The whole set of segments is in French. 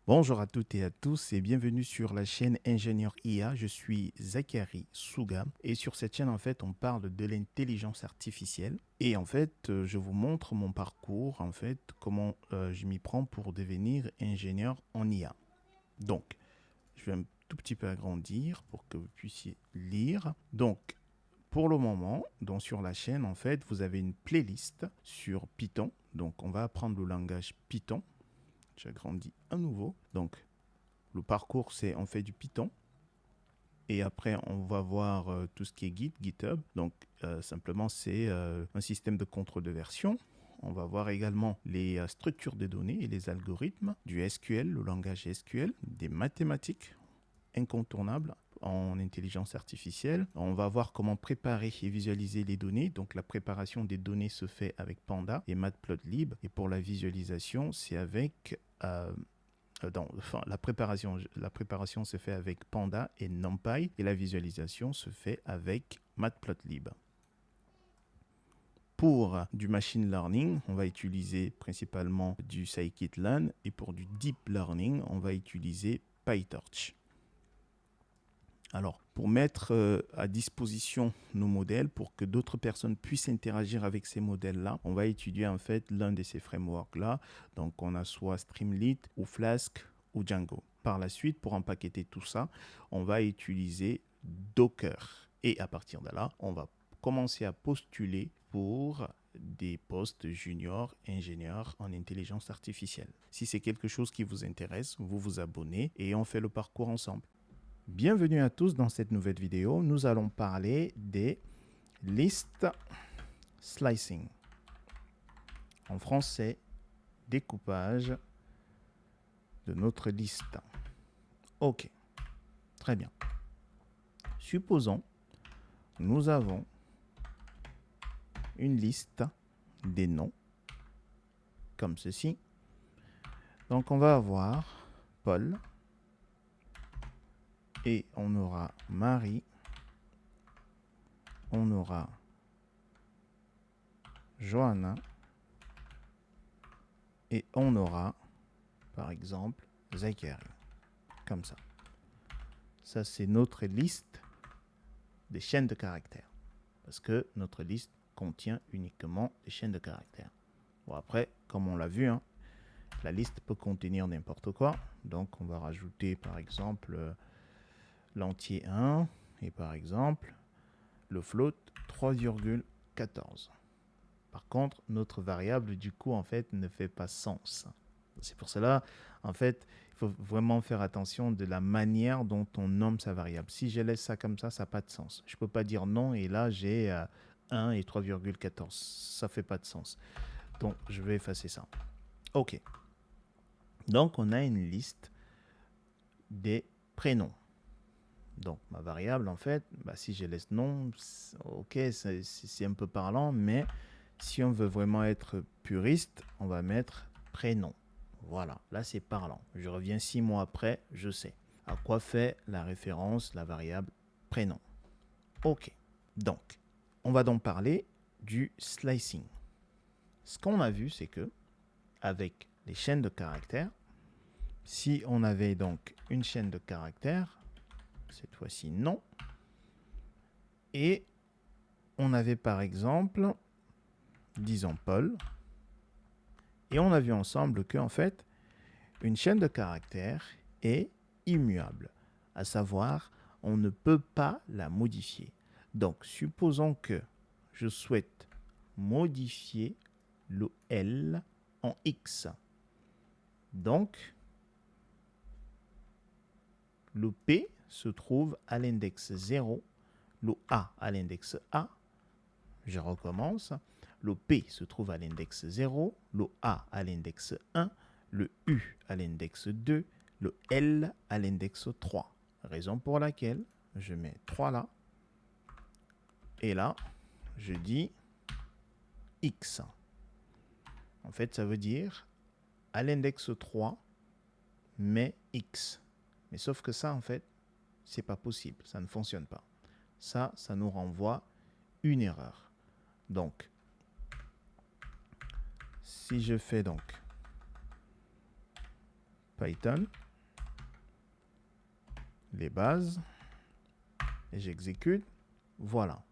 Bonjour à toutes et à tous et bienvenue sur la chaîne Ingénieur IA. Je suis Zachary Souga et sur cette chaîne en fait on parle de l'intelligence artificielle et en fait je vous montre mon parcours en fait comment je m'y prends pour devenir ingénieur en IA. Donc je vais un tout petit peu agrandir pour que vous puissiez lire. Donc pour le moment, donc sur la chaîne en fait vous avez une playlist sur Python. Donc on va apprendre le langage Python. J'agrandis à nouveau. Donc, le parcours, c'est on fait du Python. Et après, on va voir tout ce qui est Git, GitHub. Donc, simplement, c'est un système de contrôle de version. On va voir également les structures de données et les algorithmes, du SQL, le langage SQL, des mathématiques incontournables en intelligence artificielle. On va voir comment préparer et visualiser les données. Donc, la préparation des données se fait avec Panda et Matplotlib. Et pour la visualisation, c'est avec... la préparation se fait avec Panda et NumPy et la visualisation se fait avec Matplotlib. Pour du machine learning, on va utiliser principalement du scikit-learn et pour du deep learning, on va utiliser PyTorch. Alors, pour mettre à disposition nos modèles, pour que d'autres personnes puissent interagir avec ces modèles-là, on va étudier en fait l'un de ces frameworks-là. Donc, on a soit Streamlit ou Flask ou Django. Par la suite, pour empaqueter tout ça, on va utiliser Docker. Et à partir de là, on va commencer à postuler pour des postes juniors ingénieurs en intelligence artificielle. Si c'est quelque chose qui vous intéresse, vous vous abonnez et on fait le parcours ensemble. Bienvenue à tous dans cette nouvelle vidéo. Nous allons parler des listes slicing. En français, découpage de notre liste. Ok, très bien. Supposons nous avons une liste des noms comme ceci. Donc on va avoir Paul. Et on aura Marie, on aura Johanna et on aura, par exemple, Zachary. Comme ça. Ça, c'est notre liste des chaînes de caractères. Parce que notre liste contient uniquement des chaînes de caractères. Bon, après, comme on l'a vu, hein, la liste peut contenir n'importe quoi. Donc, on va rajouter, par exemple, l'entier 1 et par exemple le float 3,14. Par contre, notre variable du coup en fait ne fait pas sens. C'est pour cela en fait il faut vraiment faire attention de la manière dont on nomme sa variable. Si je laisse ça comme ça n'a pas de sens. Je peux pas dire non et là j'ai 1 et 3,14. Ça fait pas de sens. Donc je vais effacer ça. Ok. Donc on a une liste des prénoms. Donc, ma variable, en fait, si je laisse nom, ok, c'est un peu parlant, mais si on veut vraiment être puriste, on va mettre prénom. Voilà, là, c'est parlant. Je reviens 6 mois après, je sais à quoi fait la référence, la variable prénom. Ok, donc, on va donc parler du slicing. Ce qu'on a vu, c'est que, avec les chaînes de caractères, si on avait donc une chaîne de caractères, cette fois-ci non. Et on avait par exemple, disons Paul, et on a vu ensemble que en fait, une chaîne de caractères est immuable, à savoir, on ne peut pas la modifier. Donc, supposons que je souhaite modifier le L en X. Donc, le P se trouve à l'index 0, le A à l'index A. Je recommence. Le P se trouve à l'index 0, le A à l'index 1, le U à l'index 2, le L à l'index 3. Raison pour laquelle je mets 3 là. Et là, je dis X. En fait, ça veut dire à l'index 3, mais X. Mais sauf que ça, en fait, c'est pas possible. Ça ne fonctionne pas. Ça nous renvoie une erreur. Donc, si je fais donc Python, les bases, et j'exécute. Voilà.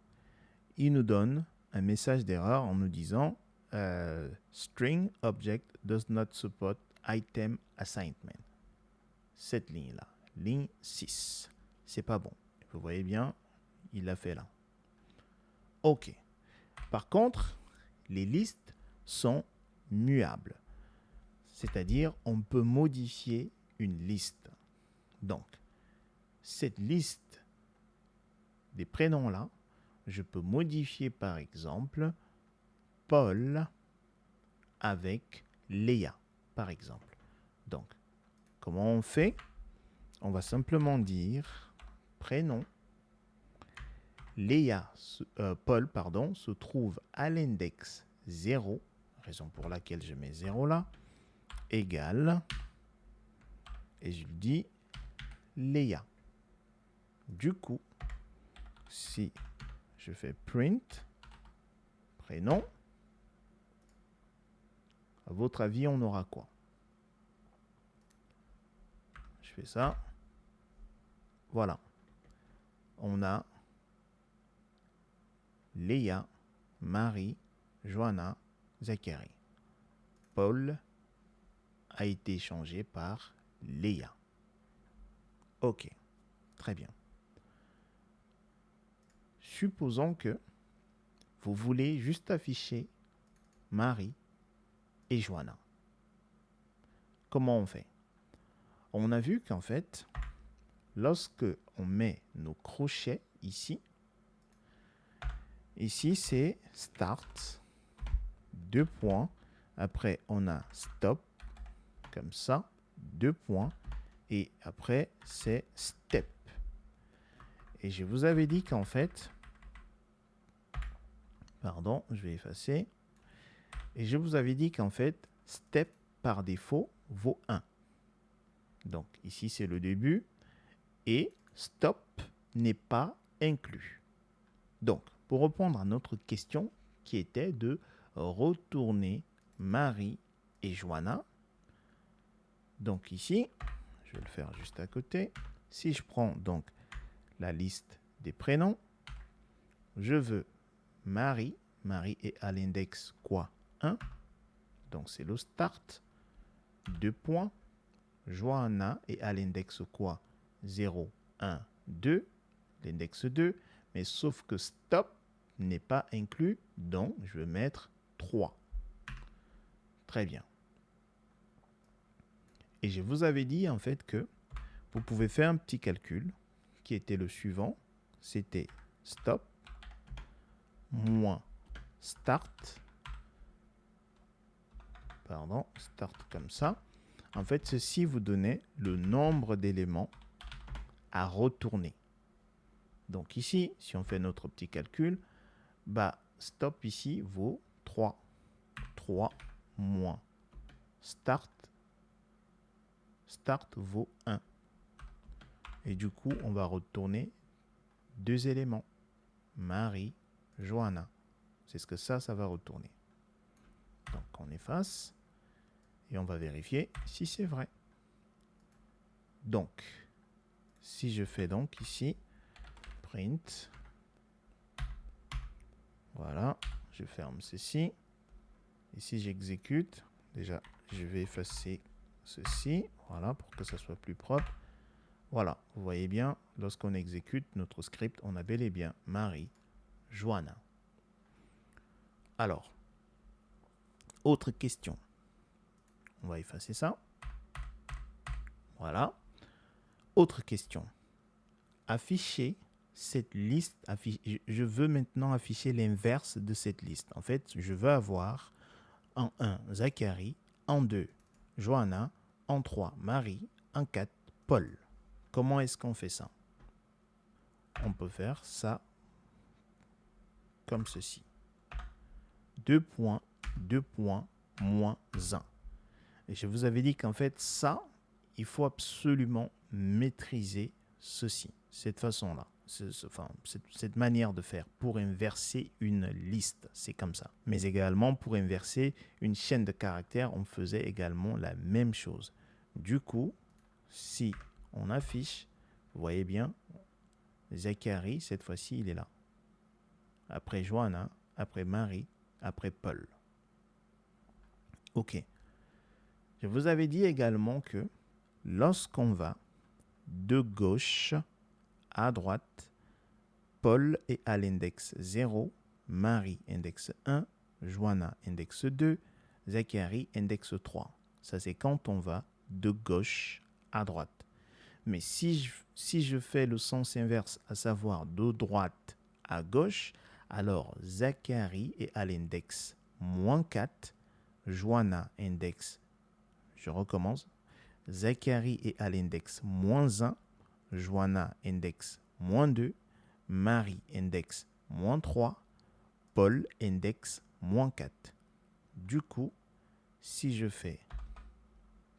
Il nous donne un message d'erreur en nous disant string object does not support item assignment. Cette ligne-là, ligne 6. C'est pas bon. Vous voyez bien, il l'a fait là. OK. Par contre, les listes sont muables. C'est-à-dire, on peut modifier une liste. Donc, cette liste des prénoms-là, je peux modifier par exemple Paul avec Léa, par exemple. Donc, comment on fait? On va simplement dire prénom. Léa, Paul, pardon, se trouve à l'index 0, raison pour laquelle je mets 0 là, égale, et je lui dis Léa. Du coup, si je fais print, prénom, à votre avis, on aura quoi? Je fais ça. Voilà. On a Léa, Marie, Johanna, Zachary. Paul a été changé par Léa. OK. Très bien. Supposons que vous voulez juste afficher Marie et Johanna. Comment on fait? On a vu qu'en fait, lorsque on met nos crochets ici c'est start, 2 points. Après, on a stop, comme ça, 2 points. Et après, c'est step. Et je vous avais dit qu'en fait, pardon, je vais effacer. Et je vous avais dit qu'en fait, step par défaut vaut 1. Donc ici, c'est le début. Et stop n'est pas inclus. Donc, pour répondre à notre question qui était de retourner Marie et Johanna. Donc ici, je vais le faire juste à côté. Si je prends donc la liste des prénoms, je veux Marie. Marie est à l'index quoi? 1. Donc c'est le start. 2 points. Johanna est à l'index quoi? 0, 1, 2. L'index 2. Mais sauf que stop n'est pas inclus. Donc je vais mettre 3. Très bien. Et je vous avais dit en fait que vous pouvez faire un petit calcul qui était le suivant. C'était stop moins start. Pardon, start comme ça. En fait, ceci vous donnait le nombre d'éléments à retourner. Donc ici, si on fait notre petit calcul, bah, stop ici vaut 3. 3 moins start. Start vaut 1. Et du coup, on va retourner 2 éléments. Marie, Johanna. C'est ce que ça va retourner. Donc, on efface. Et on va vérifier si c'est vrai. Donc, si je fais donc ici, print. Voilà, je ferme ceci. Ici, j'exécute. Déjà, je vais effacer ceci. Voilà, pour que ça soit plus propre. Voilà, vous voyez bien, lorsqu'on exécute notre script, on a bel et bien Marie, Johanna. Alors, autre question. On va effacer ça. Voilà. Autre question. Afficher cette liste. Je veux maintenant afficher l'inverse de cette liste. En fait, je veux avoir en 1, Zachary, en 2, Johanna, en 3, Marie, en 4, Paul. Comment est-ce qu'on fait ça? On peut faire ça comme ceci. 2 points, 2 points, moins 1. Et je vous avais dit qu'en fait, ça, il faut absolument maîtriser ceci, cette façon-là. Cette manière de faire pour inverser une liste, c'est comme ça. Mais également, pour inverser une chaîne de caractères, on faisait également la même chose. Du coup, si on affiche, vous voyez bien, Zacharie, cette fois-ci, il est là. Après Johanna, après Marie, après Paul. OK. Je vous avais dit également que lorsqu'on va de gauche à droite, Paul est à l'index 0, Marie index 1, Johanna index 2, Zacharie index 3. Ça, c'est quand on va de gauche à droite. Mais si je fais le sens inverse, à savoir de droite à gauche, alors Zacharie est à l'index -4, Johanna index, je recommence, Zacharie est à l'index -1, Johanna index -2, Marie index -3, Paul index -4. Du coup, si je fais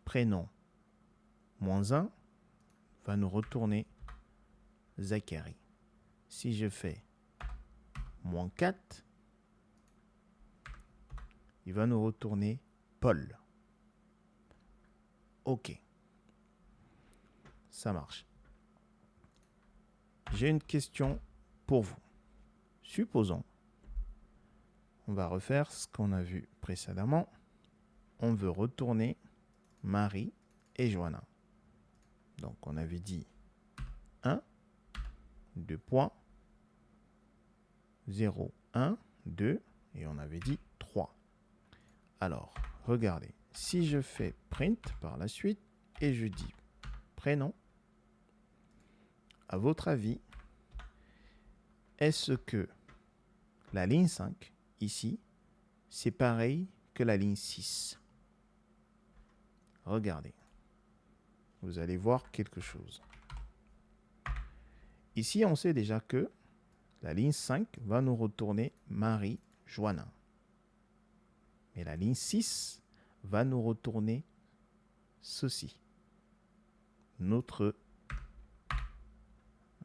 prénom -1, va nous retourner Zacharie. Si je fais -4, il va nous retourner Paul. OK. Ça marche. J'ai une question pour vous. Supposons, on va refaire ce qu'on a vu précédemment. On veut retourner Marie et Johanna. Donc, on avait dit 1, 2 points, 0, 1, 2, et on avait dit 3. Alors, regardez, si je fais print par la suite et je dis prénom, à votre avis, est-ce que la ligne 5, ici, c'est pareil que la ligne 6? Regardez. Vous allez voir quelque chose. Ici, on sait déjà que la ligne 5 va nous retourner Marie, Johanna. Mais la ligne 6 va nous retourner ceci. Notre...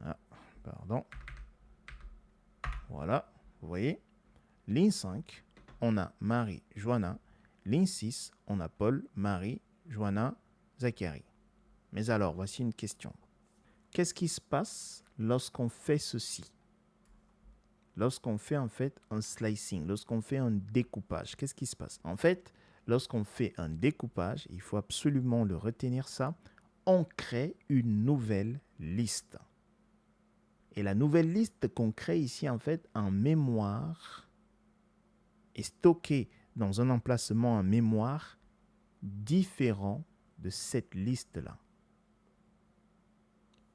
Ah, pardon. Voilà, vous voyez. Ligne 5, on a Marie, Johanna. Ligne 6, on a Paul, Marie, Johanna, Zacharie. Mais alors, voici une question. Qu'est-ce qui se passe lorsqu'on fait ceci? Lorsqu'on fait en fait un slicing, lorsqu'on fait un découpage, qu'est-ce qui se passe? En fait, lorsqu'on fait un découpage, il faut absolument le retenir ça, on crée une nouvelle liste. Et la nouvelle liste qu'on crée ici en fait en mémoire est stockée dans un emplacement en mémoire différent de cette liste-là.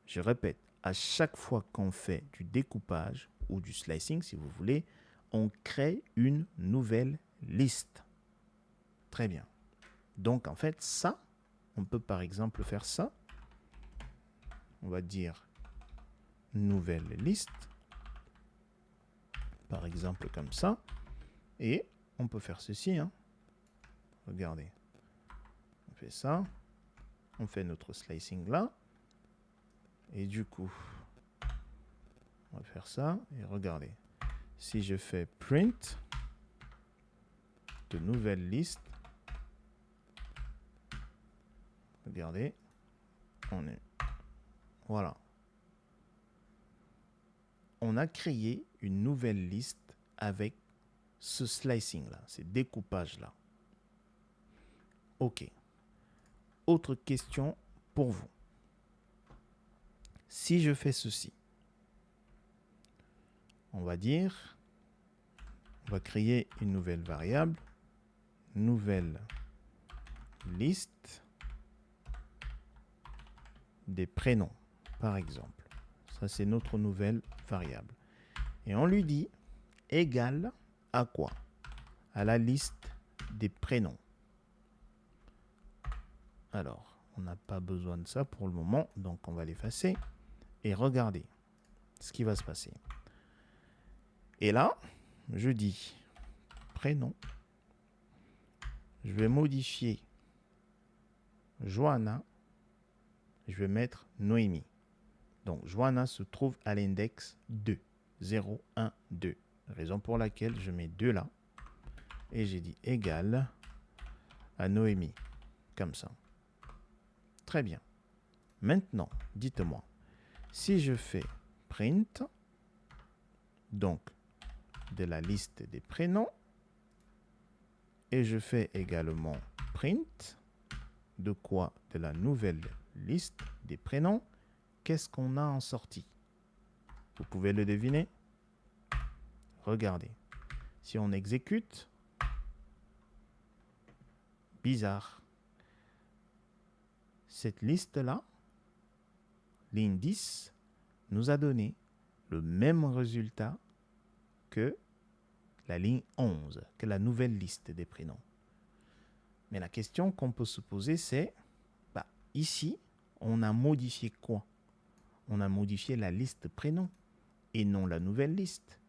Je répète, à chaque fois qu'on fait du découpage ou du slicing, si vous voulez, on crée une nouvelle liste. Très bien. Donc, en fait, ça, on peut par exemple faire ça. On va dire nouvelle liste. Par exemple, comme ça. Et on peut faire ceci. Hein. Regardez. On fait ça. On fait notre slicing là. Et du coup, on va faire ça. Et regardez. Si je fais print de nouvelle liste, regardez, on est... Voilà. On a créé une nouvelle liste avec ce slicing-là, ces découpages-là. OK. Autre question pour vous. Si je fais ceci, on va dire, on va créer une nouvelle variable, nouvelle liste des prénoms, par exemple. Ça, c'est notre nouvelle variable. Et on lui dit égal à quoi? À la liste des prénoms. Alors, on n'a pas besoin de ça pour le moment, donc on va l'effacer. Et regardez ce qui va se passer. Et là, je dis prénom. Je vais modifier Johanna. Je vais mettre Noémie. Donc, Johanna se trouve à l'index 2. 0, 1, 2. Raison pour laquelle je mets 2 là. Et j'ai dit égal à Noémie. Comme ça. Très bien. Maintenant, dites-moi, si je fais print, donc de la liste des prénoms, et je fais également print, de quoi? De la nouvelle liste des prénoms, qu'est-ce qu'on a en sortie? Vous pouvez le deviner? Regardez. Si on exécute, bizarre. Cette liste-là, ligne 10, nous a donné le même résultat que la ligne 11, que la nouvelle liste des prénoms. Mais la question qu'on peut se poser, c'est, ici, on a modifié quoi? On a modifié la liste prénom et non la nouvelle liste.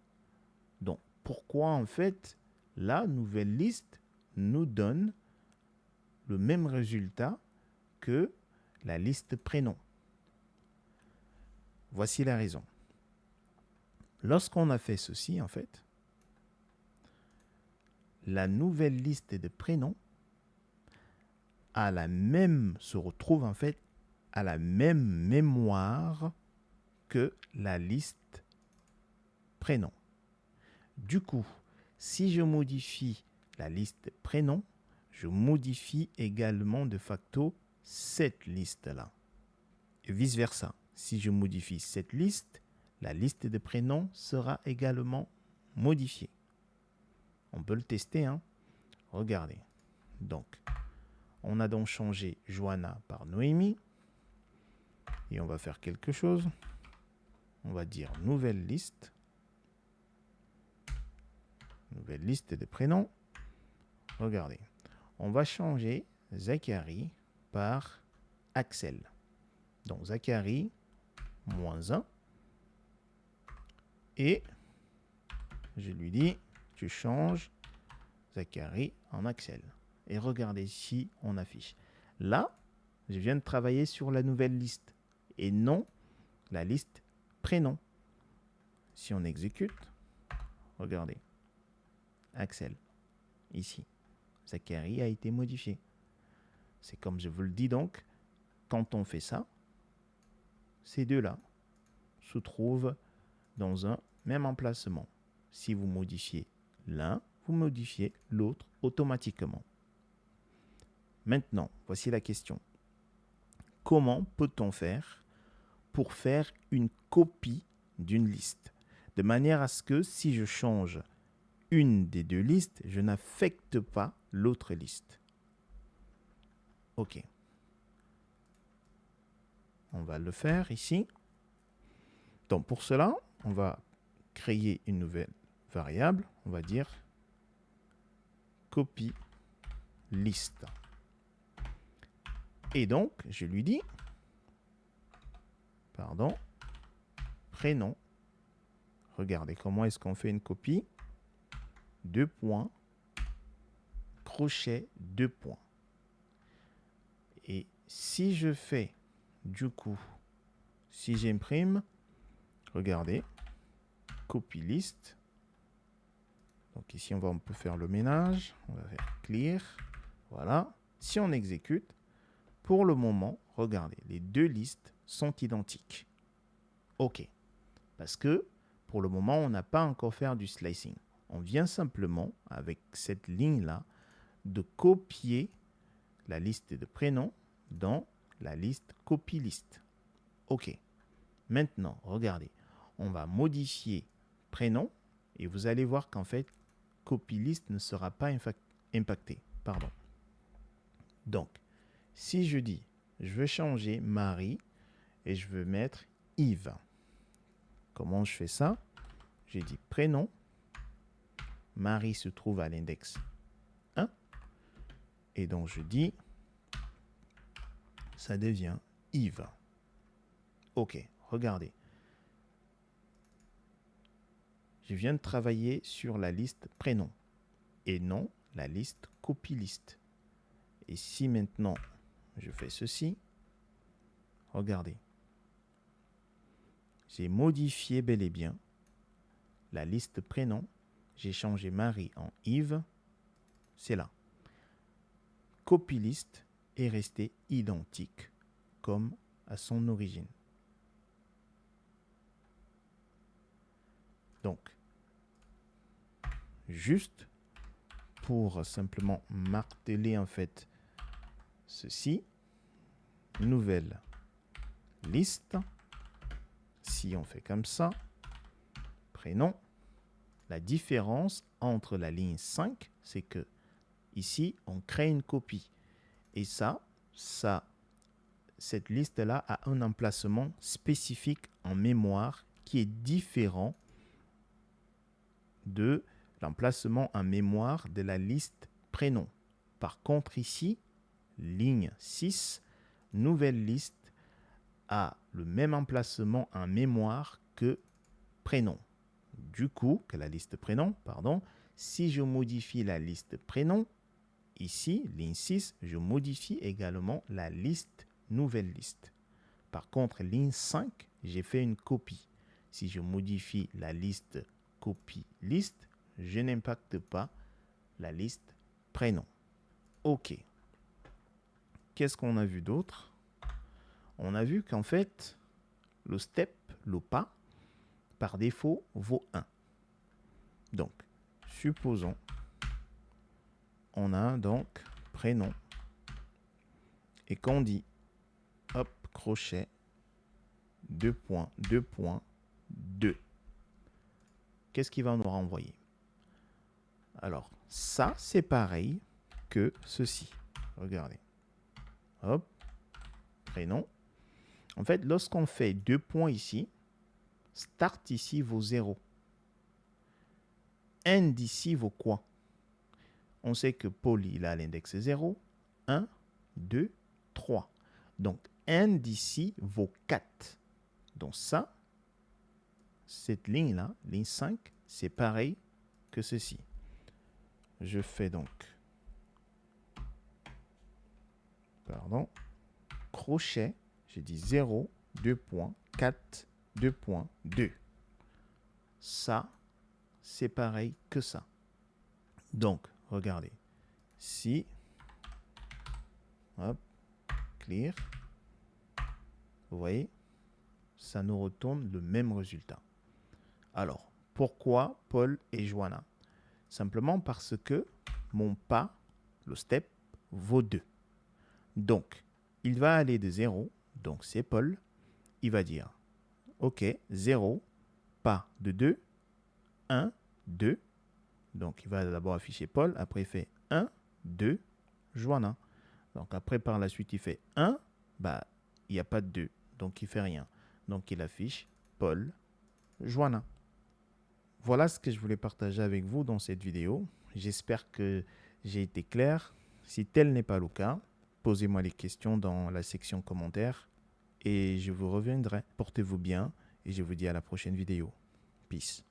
Donc, pourquoi en fait, la nouvelle liste nous donne le même résultat que la liste prénom? Voici la raison. Lorsqu'on a fait ceci, en fait, la nouvelle liste de prénoms se retrouve en fait à la même mémoire que la liste prénom. Du coup, si je modifie la liste prénom, je modifie également de facto cette liste-là. Et vice-versa. Si je modifie cette liste, la liste de prénoms sera également modifiée. On peut le tester, hein? Regardez. Donc, on a donc changé Johanna par Noémie. Et on va faire quelque chose. On va dire nouvelle liste. Nouvelle liste de prénoms. Regardez. On va changer Zachary par Axel. Donc, Zachary, -1. Et je lui dis, tu changes Zachary en Axel. Et regardez si on affiche. Là, je viens de travailler sur la nouvelle liste et non la liste prénom. Si on exécute, regardez. Axel, ici. Zachary a été modifié. C'est comme je vous le dis donc, quand on fait ça, ces deux-là se trouvent dans un même emplacement. Si vous modifiez l'un, vous modifiez l'autre automatiquement. Maintenant, voici la question. Comment peut-on faire pour faire une copie d'une liste? De manière à ce que si je change une des deux listes, je n'affecte pas l'autre liste. OK. On va le faire ici. Donc pour cela, on va créer une nouvelle variable. On va dire copy liste. Et donc, je lui dis, prénom. Regardez comment est-ce qu'on fait une copie. 2 points, crochet, 2 points. Et si je fais, du coup, si j'imprime, regardez, copy list. Donc ici, on peut faire le ménage. On va faire clear. Voilà. Si on exécute, pour le moment, regardez, les deux listes sont identiques. OK. Parce que, pour le moment, on n'a pas encore fait du slicing. On vient simplement, avec cette ligne-là, de copier la liste de prénoms dans la liste copy list. OK. Maintenant, regardez, on va modifier prénom et vous allez voir qu'en fait, copy list ne sera pas impacté. Pardon. Donc, si je dis, je veux changer Marie et je veux mettre Yves. Comment je fais ça? J'ai dit prénom. Marie se trouve à l'index 1. Et donc, je dis, ça devient Yves. OK, regardez. Je viens de travailler sur la liste prénom et non la liste copy list. Et si maintenant, je fais ceci, regardez. J'ai modifié bel et bien la liste prénom. J'ai changé Marie en Yves. C'est là. Copy list est resté identique comme à son origine. Donc, juste pour simplement marteler en fait ceci, nouvelle liste. Si on fait comme ça, prénom, la différence entre la ligne 5, c'est que ici, on crée une copie. Et cette liste-là a un emplacement spécifique en mémoire qui est différent de l'emplacement en mémoire de la liste prénom. Par contre, ici, ligne 6, nouvelle liste a le même emplacement en mémoire que prénom. Du coup, que la liste prénom, pardon, si je modifie la liste prénom, ici, ligne 6, je modifie également la liste nouvelle liste. Par contre, ligne 5, j'ai fait une copie. Si je modifie la liste copie liste, je n'impacte pas la liste prénom. OK. Qu'est-ce qu'on a vu d'autre? On a vu qu'en fait, le step, le pas, par défaut, vaut 1. Donc, supposons, on a donc prénom et qu'on dit, hop, crochet, 2 points, 2 points, 2. Qu'est-ce qu'il va nous renvoyer? Alors, ça, c'est pareil que ceci. Regardez. Hop, prénom. En fait, lorsqu'on fait 2 points ici, start ici vaut 0. End ici vaut quoi? On sait que Paul, il a l'index 0, 1, 2, 3. Donc, end ici vaut 4. Donc ça, cette ligne-là, ligne 5, c'est pareil que ceci. Je fais donc, crochet, j'ai dit 0, 2 points, 4, 2 points, 2. Ça, c'est pareil que ça. Donc, regardez. Si, hop, clear, vous voyez, ça nous retourne le même résultat. Alors, pourquoi Paul et Joanna? Simplement parce que mon pas, le step, vaut 2. Donc, il va aller de 0, donc c'est Paul. Il va dire, OK, 0, pas de 2, 1, 2. Donc, il va d'abord afficher Paul. Après, il fait 1, 2, Joanna. Donc, après, par la suite, il fait 1. Bah, il n'y a pas de 2. Donc, il ne fait rien. Donc, il affiche Paul, Joanna. Voilà ce que je voulais partager avec vous dans cette vidéo. J'espère que j'ai été clair. Si tel n'est pas le cas, posez-moi les questions dans la section commentaires et je vous reviendrai. Portez-vous bien et je vous dis à la prochaine vidéo. Peace.